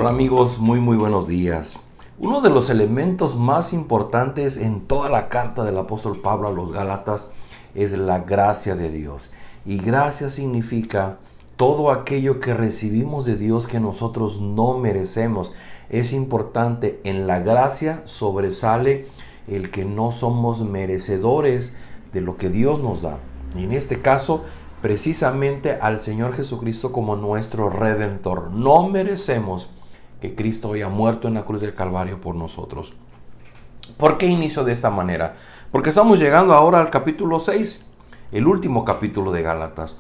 Hola amigos, muy buenos días. Uno de los elementos más importantes en toda la carta del apóstol Pablo a los Gálatas es la gracia de Dios. Y gracia significa todo aquello que recibimos de Dios que nosotros no merecemos. Es importante, en la gracia sobresale el que no somos merecedores de lo que Dios nos da. Y en este caso, precisamente al Señor Jesucristo como nuestro Redentor. No merecemos que Cristo haya muerto en la cruz del Calvario por nosotros. ¿Por qué inicio de esta manera? Porque estamos llegando ahora al capítulo 6, el último capítulo de Gálatas.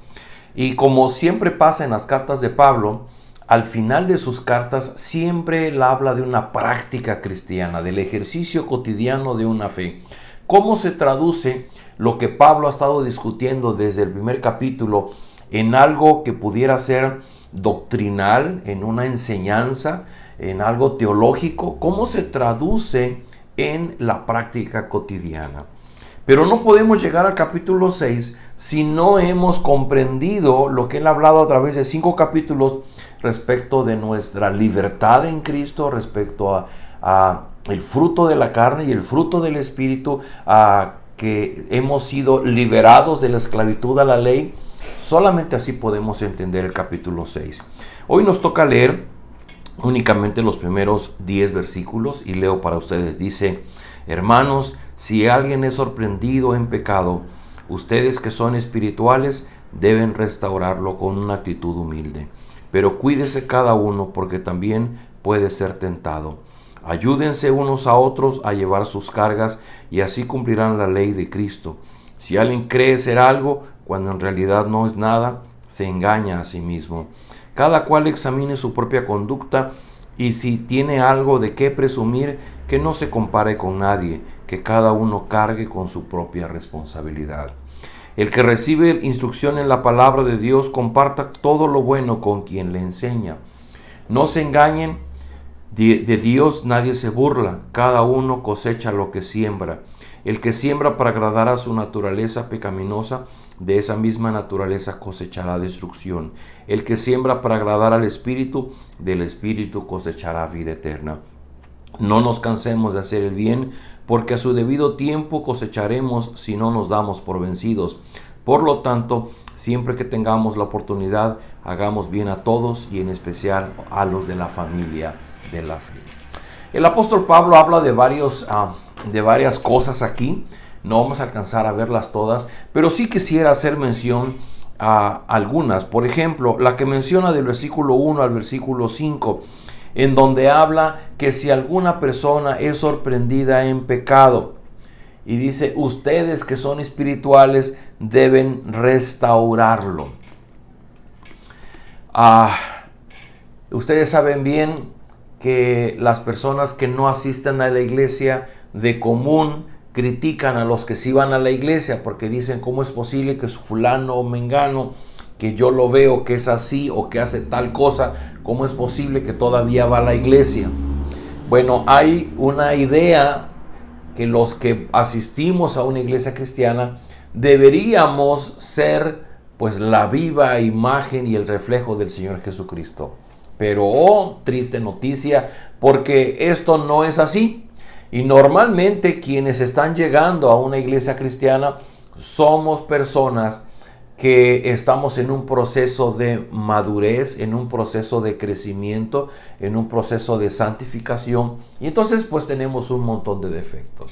Y como siempre pasa en las cartas de Pablo, al final de sus cartas siempre él habla de una práctica cristiana, del ejercicio cotidiano de una fe. ¿Cómo se traduce lo que Pablo ha estado discutiendo desde el primer capítulo en algo que pudiera ser doctrinal, en una enseñanza, en algo teológico? ¿Cómo se traduce en la práctica cotidiana? Pero no podemos llegar al capítulo 6 si no hemos comprendido lo que él ha hablado a través de 5 capítulos respecto de nuestra libertad en Cristo, respecto a el fruto de la carne y el fruto del Espíritu, a que hemos sido liberados de la esclavitud a la ley. Solamente así podemos entender el capítulo 6. Hoy nos toca leer únicamente los primeros 10 versículos y leo para ustedes. Dice: hermanos, si alguien es sorprendido en pecado, ustedes que son espirituales deben restaurarlo con una actitud humilde. Pero cuídese cada uno, porque también puede ser tentado. Ayúdense unos a otros a llevar sus cargas y así cumplirán la ley de Cristo. Si alguien cree ser algo cuando en realidad no es nada, se engaña a sí mismo. Cada cual examine su propia conducta, y si tiene algo de qué presumir, que no se compare con nadie, que cada uno cargue con su propia responsabilidad. El que recibe instrucción en la palabra de Dios, comparta todo lo bueno con quien le enseña. No se engañen, de Dios nadie se burla, cada uno cosecha lo que siembra. El que siembra para agradar a su naturaleza pecaminosa, de esa misma naturaleza cosechará destrucción. El que siembra para agradar al Espíritu, del Espíritu cosechará vida eterna. No nos cansemos de hacer el bien, porque a su debido tiempo cosecharemos si no nos damos por vencidos. Por lo tanto, siempre que tengamos la oportunidad, hagamos bien a todos y en especial a los de la familia de la fe. El apóstol Pablo habla de varias cosas aquí. No vamos a alcanzar a verlas todas, pero sí quisiera hacer mención a algunas. Por ejemplo, la que menciona del versículo 1 al versículo 5, en donde habla que si alguna persona es sorprendida en pecado, y dice: ustedes que son espirituales deben restaurarlo. Ustedes saben bien que las personas que no asisten a la iglesia de común critican a los que sí van a la iglesia, porque dicen: ¿cómo es posible que su fulano o mengano, que yo lo veo que es así o que hace tal cosa, cómo es posible que todavía va a la iglesia? Bueno, hay una idea que los que asistimos a una iglesia cristiana deberíamos ser pues la viva imagen y el reflejo del Señor Jesucristo. Pero triste noticia, porque esto no es así. Y normalmente quienes están llegando a una iglesia cristiana somos personas que estamos en un proceso de madurez, en un proceso de crecimiento, en un proceso de santificación, y entonces pues tenemos un montón de defectos.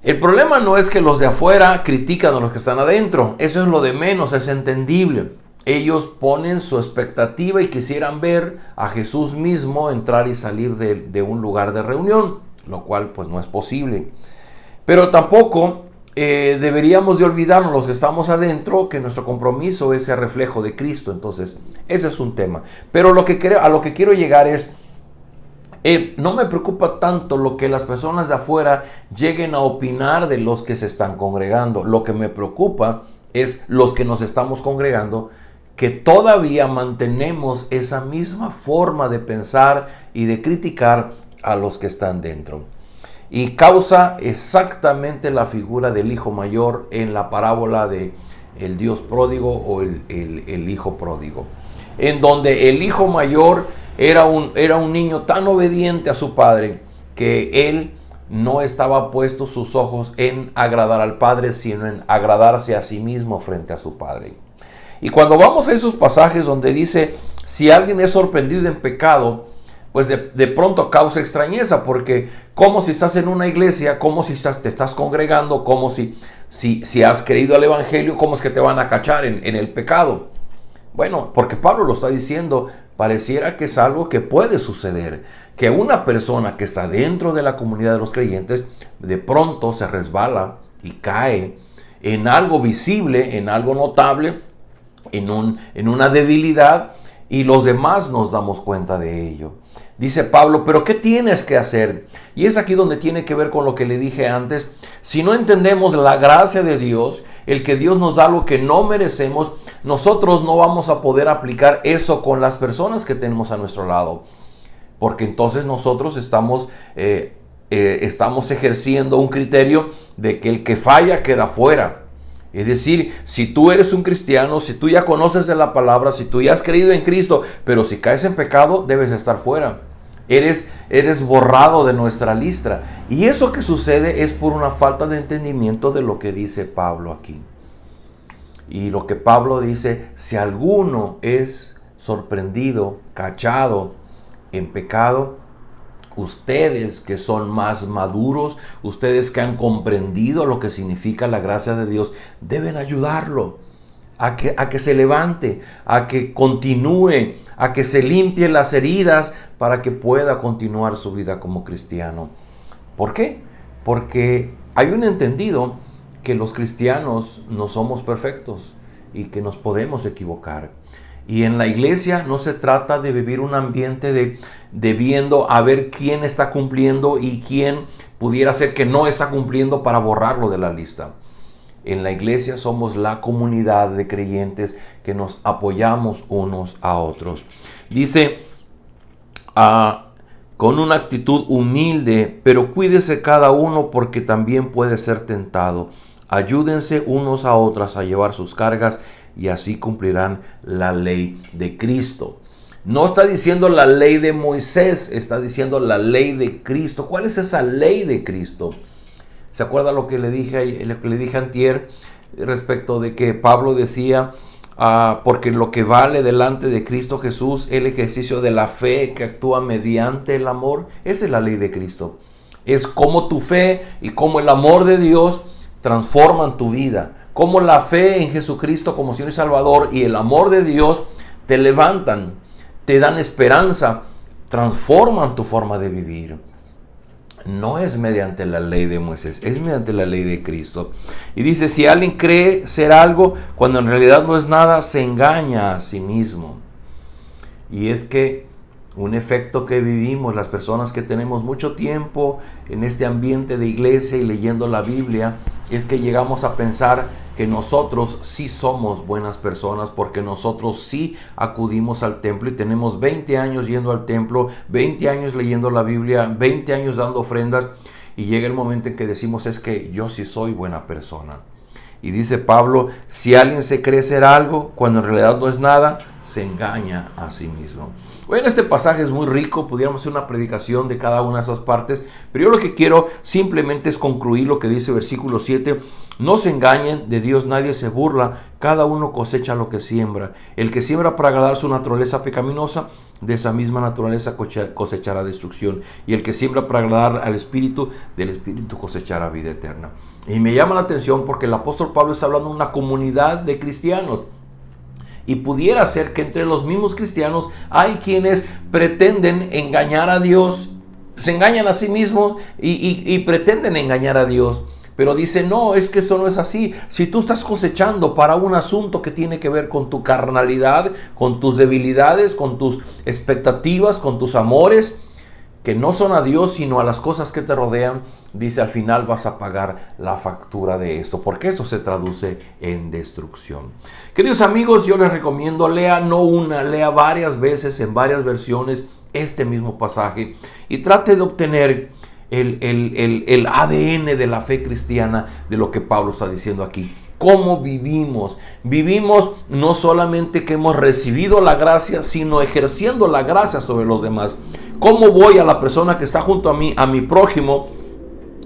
El problema no es que los de afuera critican a los que están adentro, eso es lo de menos, es entendible. Ellos ponen su expectativa y quisieran ver a Jesús mismo entrar y salir de un lugar de reunión, lo cual pues no es posible. Pero tampoco deberíamos de olvidarnos, los que estamos adentro, que nuestro compromiso es el reflejo de Cristo. Entonces, ese es un tema. Pero a lo que quiero llegar es, no me preocupa tanto lo que las personas de afuera lleguen a opinar de los que se están congregando. Lo que me preocupa es los que nos estamos congregando, que todavía mantenemos esa misma forma de pensar y de criticar a los que están dentro. Y causa exactamente la figura del hijo mayor en la parábola de el Dios pródigo o el hijo pródigo, en donde el hijo mayor era un niño tan obediente a su padre que él no estaba puesto sus ojos en agradar al Padre, sino en agradarse a sí mismo frente a su Padre. Y cuando vamos a esos pasajes donde dice, si alguien es sorprendido en pecado, pues de pronto causa extrañeza, porque como si estás en una iglesia, como si te estás congregando, como si has creído al Evangelio, ¿cómo es que te van a cachar en el pecado? Bueno, porque Pablo lo está diciendo, pareciera que es algo que puede suceder, que una persona que está dentro de la comunidad de los creyentes de pronto se resbala y cae en algo visible, en algo notable, en una debilidad, y los demás nos damos cuenta de ello. Dice Pablo, pero ¿qué tienes que hacer? Y es aquí donde tiene que ver con lo que le dije antes. Si no entendemos la gracia de Dios, el que Dios nos da lo que no merecemos, nosotros no vamos a poder aplicar eso con las personas que tenemos a nuestro lado. Porque entonces nosotros estamos ejerciendo un criterio de que el que falla queda fuera. Es decir, si tú eres un cristiano, si tú ya conoces de la palabra, si tú ya has creído en Cristo, pero si caes en pecado, debes estar fuera. Eres borrado de nuestra lista. Y eso que sucede es por una falta de entendimiento de lo que dice Pablo aquí. Y lo que Pablo dice, si alguno es sorprendido, cachado en pecado, ustedes que son más maduros, ustedes que han comprendido lo que significa la gracia de Dios, deben ayudarlo a que se levante, a que continúe, a que se limpie las heridas para que pueda continuar su vida como cristiano. ¿Por qué? Porque hay un entendido que los cristianos no somos perfectos y que nos podemos equivocar. Y en la iglesia no se trata de vivir un ambiente de viendo a ver quién está cumpliendo y quién pudiera ser que no está cumpliendo para borrarlo de la lista. En la iglesia somos la comunidad de creyentes que nos apoyamos unos a otros. Dice, con una actitud humilde, pero cuídese cada uno porque también puede ser tentado. Ayúdense unos a otros a llevar sus cargas y así cumplirán la ley de Cristo. No está diciendo la ley de Moisés, está diciendo la ley de Cristo. ¿Cuál es esa ley de Cristo? ¿Se acuerda lo que le dije antier respecto de que Pablo decía, porque lo que vale delante de Cristo Jesús es el ejercicio de la fe que actúa mediante el amor? Esa es la ley de Cristo. Es como tu fe y como el amor de Dios transforman tu vida. Como la fe en Jesucristo como Señor y Salvador y el amor de Dios te levantan, te dan esperanza, transforman tu forma de vivir. No es mediante la ley de Moisés, es mediante la ley de Cristo. Y dice, si alguien cree ser algo cuando en realidad no es nada, se engaña a sí mismo. Y es que un efecto que vivimos las personas que tenemos mucho tiempo en este ambiente de iglesia y leyendo la Biblia, es que llegamos a pensar que nosotros sí somos buenas personas porque nosotros sí acudimos al templo y tenemos 20 años yendo al templo, 20 años leyendo la Biblia, 20 años dando ofrendas, y llega el momento en que decimos, es que yo sí soy buena persona. Y dice Pablo, si alguien se cree ser algo cuando en realidad no es nada, se engaña a sí mismo. Bueno, este pasaje es muy rico, pudiéramos hacer una predicación de cada una de esas partes, pero yo lo que quiero simplemente es concluir lo que dice versículo 7. No se engañen, de Dios nadie se burla, cada uno cosecha lo que siembra. El que siembra para agradar su naturaleza pecaminosa, de esa misma naturaleza cosechará destrucción. Y el que siembra para agradar al Espíritu, del Espíritu cosechará vida eterna. Y me llama la atención porque el apóstol Pablo está hablando de una comunidad de cristianos. Y pudiera ser que entre los mismos cristianos hay quienes pretenden engañar a Dios, se engañan a sí mismos y pretenden engañar a Dios. Pero dice, no, es que esto no es así. Si tú estás cosechando para un asunto que tiene que ver con tu carnalidad, con tus debilidades, con tus expectativas, con tus amores, que no son a Dios sino a las cosas que te rodean, dice, al final vas a pagar la factura de esto, porque esto se traduce en destrucción. Queridos amigos, yo les recomiendo, lea no una, lea varias veces en varias versiones este mismo pasaje y trate de obtener el ADN de la fe cristiana de lo que Pablo está diciendo aquí. cómo vivimos. Vivimos no solamente que hemos recibido la gracia, sino ejerciendo la gracia sobre los demás. ¿Cómo voy a la persona que está junto a mí, a mi prójimo,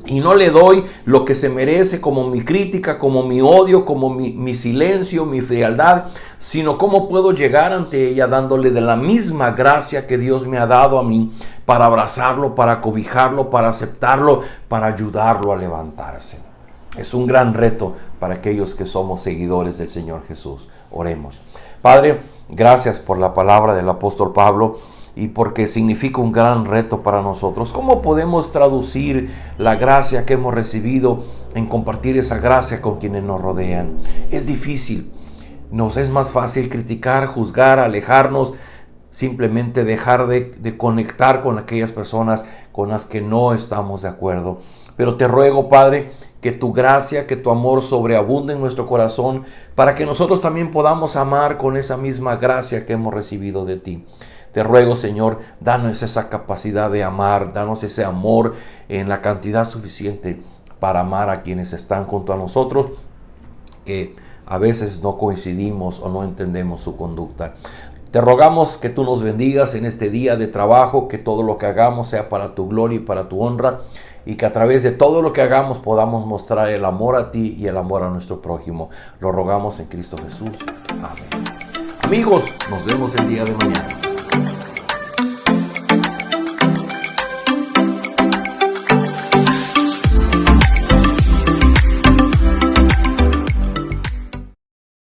y no le doy lo que se merece, como mi crítica, como mi odio, como mi silencio, mi frialdad, sino cómo puedo llegar ante ella dándole de la misma gracia que Dios me ha dado a mí, para abrazarlo, para cobijarlo, para aceptarlo, para ayudarlo a levantarse? Es un gran reto para aquellos que somos seguidores del Señor Jesús. Oremos. Padre, gracias por la palabra del apóstol Pablo, y porque significa un gran reto para nosotros. ¿Cómo podemos traducir la gracia que hemos recibido en compartir esa gracia con quienes nos rodean? Es difícil. Nos es más fácil criticar, juzgar, alejarnos, simplemente dejar de conectar con aquellas personas con las que no estamos de acuerdo. Pero te ruego, Padre, que tu gracia, que tu amor sobreabunde en nuestro corazón, para que nosotros también podamos amar con esa misma gracia que hemos recibido de ti. Te ruego, Señor, danos esa capacidad de amar, danos ese amor en la cantidad suficiente para amar a quienes están junto a nosotros, que a veces no coincidimos o no entendemos su conducta. Te rogamos que tú nos bendigas en este día de trabajo, que todo lo que hagamos sea para tu gloria y para tu honra, y que a través de todo lo que hagamos podamos mostrar el amor a ti y el amor a nuestro prójimo. Lo rogamos en Cristo Jesús. Amén. Amigos, nos vemos el día de mañana.